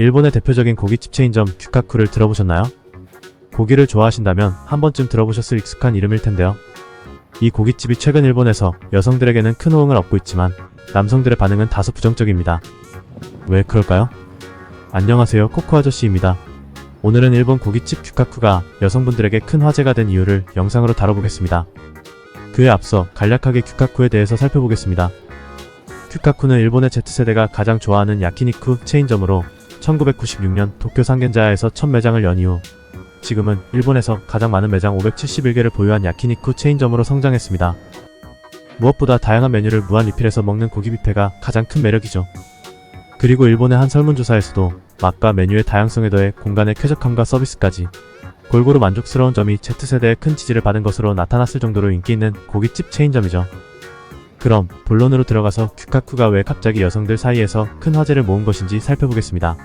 일본의 대표적인 고깃집 체인점 규카쿠를 들어보셨나요? 고기를 좋아하신다면 한 번쯤 들어보셨을 익숙한 이름일 텐데요. 이 고깃집이 최근 일본에서 여성들에게는 큰 호응을 얻고 있지만 남성들의 반응은 다소 부정적입니다. 왜 그럴까요? 안녕하세요, 코코 아저씨입니다. 오늘은 일본 고깃집 규카쿠가 여성분들에게 큰 화제가 된 이유를 영상으로 다뤄보겠습니다. 그에 앞서 간략하게 규카쿠에 대해서 살펴보겠습니다. 규카쿠는 일본의 Z세대가 가장 좋아하는 야키니쿠 체인점으로 1996년 도쿄 상겐자야에서 첫 매장을 연 이후 지금은 일본에서 가장 많은 매장 571개를 보유한 야키니쿠 체인점으로 성장했습니다. 무엇보다 다양한 메뉴를 무한 리필해서 먹는 고기 뷔페가 가장 큰 매력이죠. 그리고 일본의 한 설문조사에서도 맛과 메뉴의 다양성에 더해 공간의 쾌적함과 서비스까지 골고루 만족스러운 점이 Z세대의 큰 지지를 받은 것으로 나타났을 정도로 인기 있는 고깃집 체인점이죠. 그럼 본론으로 들어가서 규카쿠가 왜 갑자기 여성들 사이에서 큰 화제를 모은 것인지 살펴보겠습니다.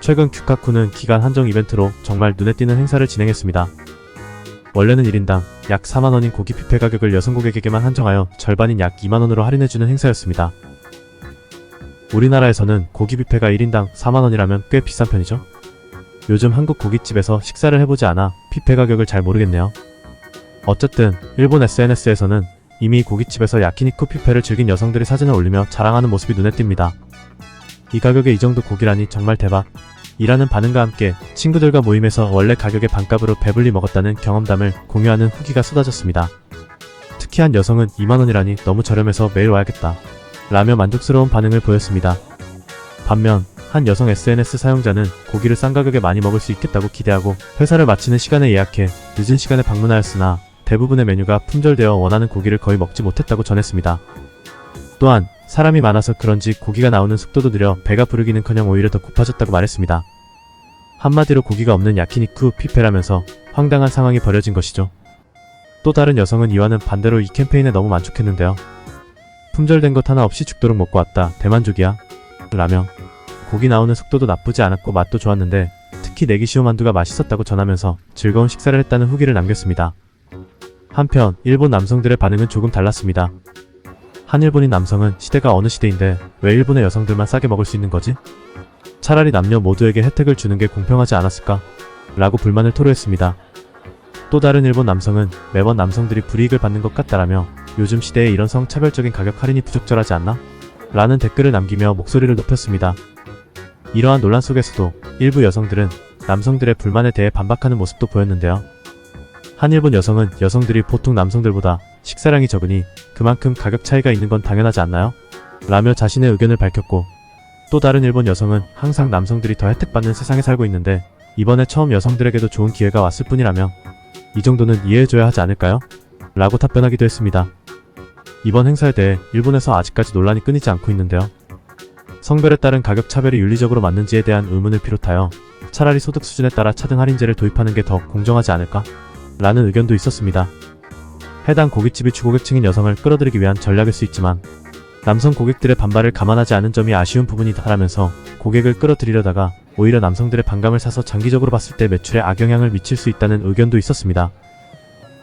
최근 규카쿠는 기간 한정 이벤트로 정말 눈에 띄는 행사를 진행했습니다. 원래는 1인당 약 4만원인 고기 뷔페 가격을 여성 고객에게만 한정하여 절반인 약 2만원으로 할인해주는 행사였습니다. 우리나라에서는 고기 뷔페가 1인당 4만원이라면 꽤 비싼 편이죠? 요즘 한국 고깃집에서 식사를 해보지 않아 뷔페 가격을 잘 모르겠네요. 어쨌든 일본 SNS에서는 이미 고깃집에서 야키니쿠 뷔페를 즐긴 여성들이 사진을 올리며 자랑하는 모습이 눈에 띕니다. 이 가격에 이 정도 고기라니 정말 대박! 이라는 반응과 함께 친구들과 모임에서 원래 가격의 반값으로 배불리 먹었다는 경험담을 공유하는 후기가 쏟아졌습니다. 특히 한 여성은 2만원이라니 너무 저렴해서 매일 와야겠다 라며 만족스러운 반응을 보였습니다. 반면 한 여성 SNS 사용자는 고기를 싼 가격에 많이 먹을 수 있겠다고 기대하고 회사를 마치는 시간에 예약해 늦은 시간에 방문하였으나 대부분의 메뉴가 품절되어 원하는 고기를 거의 먹지 못했다고 전했습니다. 또한 사람이 많아서 그런지 고기가 나오는 속도도 느려 배가 부르기는커녕 오히려 더 고파졌다고 말했습니다. 한마디로 고기가 없는 야키니쿠 뷔페라면서 황당한 상황이 벌어진 것이죠. 또 다른 여성은 이와는 반대로 이 캠페인에 너무 만족했는데요. 품절된 것 하나 없이 죽도록 먹고 왔다. 대만족이야. 라며 고기 나오는 속도도 나쁘지 않았고 맛도 좋았는데 특히 네기시오 만두가 맛있었다고 전하면서 즐거운 식사를 했다는 후기를 남겼습니다. 한편 일본 남성들의 반응은 조금 달랐습니다. 한 일본인 남성은 시대가 어느 시대인데 왜 일본의 여성들만 싸게 먹을 수 있는 거지? 차라리 남녀 모두에게 혜택을 주는 게 공평하지 않았을까? 라고 불만을 토로했습니다. 또 다른 일본 남성은 매번 남성들이 불이익을 받는 것 같다라며 요즘 시대에 이런 성차별적인 가격 할인이 부적절하지 않나? 라는 댓글을 남기며 목소리를 높였습니다. 이러한 논란 속에서도 일부 여성들은 남성들의 불만에 대해 반박하는 모습도 보였는데요. 한 일본 여성은 여성들이 보통 남성들보다 식사량이 적으니 그만큼 가격 차이가 있는 건 당연하지 않나요? 라며 자신의 의견을 밝혔고 또 다른 일본 여성은 항상 남성들이 더 혜택받는 세상에 살고 있는데 이번에 처음 여성들에게도 좋은 기회가 왔을 뿐이라며 이 정도는 이해해줘야 하지 않을까요? 라고 답변하기도 했습니다. 이번 행사에 대해 일본에서 아직까지 논란이 끊이지 않고 있는데요. 성별에 따른 가격 차별이 윤리적으로 맞는지에 대한 의문을 비롯하여 차라리 소득 수준에 따라 차등 할인제를 도입하는 게 더 공정하지 않을까? 라는 의견도 있었습니다. 해당 고깃집이 주고객층인 여성을 끌어들이기 위한 전략일 수 있지만 남성 고객들의 반발을 감안하지 않은 점이 아쉬운 부분이다라면서 고객을 끌어들이려다가 오히려 남성들의 반감을 사서 장기적으로 봤을 때 매출에 악영향을 미칠 수 있다는 의견도 있었습니다.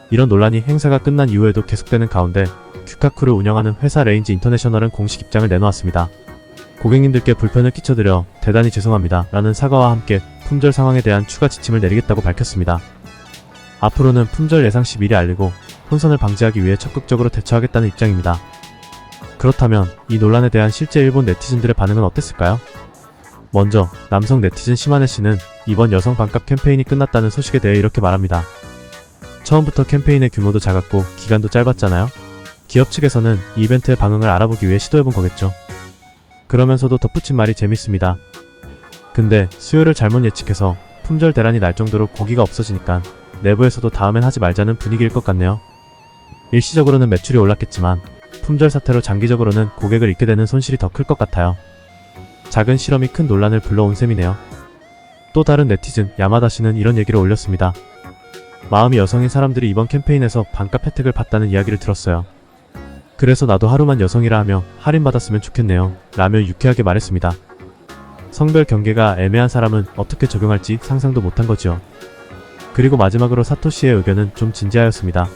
이런 논란이 행사가 끝난 이후에도 계속되는 가운데 규카쿠를 운영하는 회사 레인지 인터내셔널은 공식 입장을 내놓았습니다. 고객님들께 불편을 끼쳐드려 대단히 죄송합니다 라는 사과와 함께 품절 상황에 대한 추가 지침을 내리겠다고 밝혔습니다. 앞으로는 품절 예상 시 미리 알리고 혼선을 방지하기 위해 적극적으로 대처하겠다는 입장입니다. 그렇다면 이 논란에 대한 실제 일본 네티즌들의 반응은 어땠을까요? 먼저 남성 네티즌 시마네 씨는 이번 여성 반값 캠페인이 끝났다는 소식에 대해 이렇게 말합니다. 처음부터 캠페인의 규모도 작았고 기간도 짧았잖아요. 기업 측에서는 이 이벤트의 방응을 알아보기 위해 시도해본 거겠죠. 그러면서도 덧붙인 말이 재밌습니다. 근데 수요를 잘못 예측해서 품절 대란이 날 정도로 고기가 없어지니까 내부에서도 다음엔 하지 말자는 분위기일 것 같네요. 일시적으로는 매출이 올랐겠지만 품절 사태로 장기적으로는 고객을 잃게 되는 손실이 더 클 것 같아요. 작은 실험이 큰 논란을 불러온 셈이네요. 또 다른 네티즌 야마다 씨는 이런 얘기를 올렸습니다. 마음이 여성인 사람들이 이번 캠페인에서 반값 혜택을 받다는 이야기를 들었어요. 그래서 나도 하루만 여성이라 하며 할인받았으면 좋겠네요 라며 유쾌하게 말했습니다. 성별 경계가 애매한 사람은 어떻게 적용할지 상상도 못한 거지요. 그리고 마지막으로 사토씨의 의견은 좀 진지하였습니다.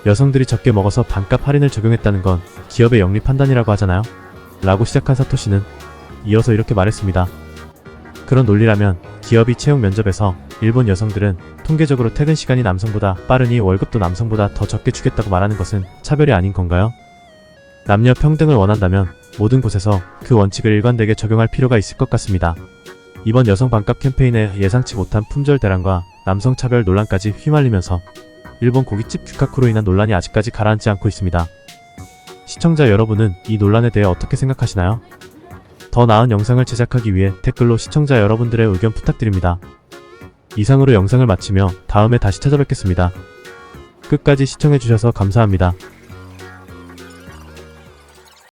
여성들이 적게 먹어서 반값 할인을 적용했다는 건 기업의 영리 판단이라고 하잖아요? 라고 시작한 사토씨는 이어서 이렇게 말했습니다. 그런 논리라면 기업이 채용 면접에서 일본 여성들은 통계적으로 퇴근 시간이 남성보다 빠르니 월급도 남성보다 더 적게 주겠다고 말하는 것은 차별이 아닌 건가요? 남녀 평등을 원한다면 모든 곳에서 그 원칙을 일관되게 적용할 필요가 있을 것 같습니다. 이번 여성 반값 캠페인에 예상치 못한 품절 대란과 남성 차별 논란까지 휘말리면서 일본 고깃집 규카쿠로 인한 논란이 아직까지 가라앉지 않고 있습니다. 시청자 여러분은 이 논란에 대해 어떻게 생각하시나요? 더 나은 영상을 제작하기 위해 댓글로 시청자 여러분들의 의견 부탁드립니다. 이상으로 영상을 마치며 다음에 다시 찾아뵙겠습니다. 끝까지 시청해주셔서 감사합니다.